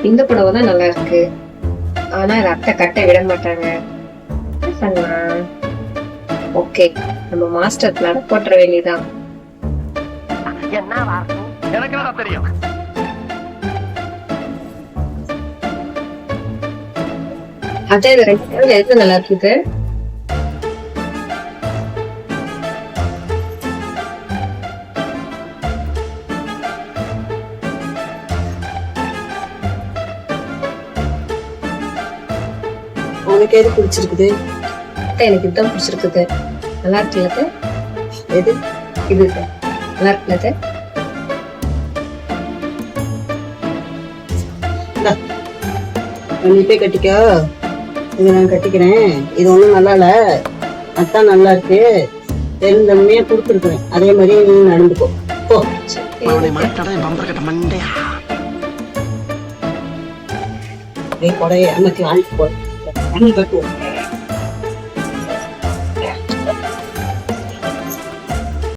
இந்த புடவை தான் நல்லா இருக்கு. ஆனா இதை அத்தை கட்ட விட மாட்டாங்க. என்ன பண்ணலாம்? ஓகே, நம்ம மாஸ்டர் பிளான போட்டுற வேண்டியதான். எனக்கு என்ன தெரியும்? அத்தை இது 2 புடவை எது நல்லா இருக்குது? உனக்கு எது பிடிச்சிருக்குது? அத்தை எனக்கு இதுதான் பிடிச்சிருக்குது. நல்லா இருக்குல்ல அத்தை? எது? இது நல்லா இருக்குல்ல அத்தை? நீ போய் கட்டிக்கோ, இதை நான் கட்டிக்கிறேன். இது ஒண்ணும் நல்லா இல்ல, அதான் நல்லா இருக்கு. தெரிஞ்சவனே கொடுத்துருக்குறேன், அதே மாதிரி நீ நடந்துக்கோ. போ. கொடைய அம்மத்தி வாழ்க்கை போ. கட்டுவோம்.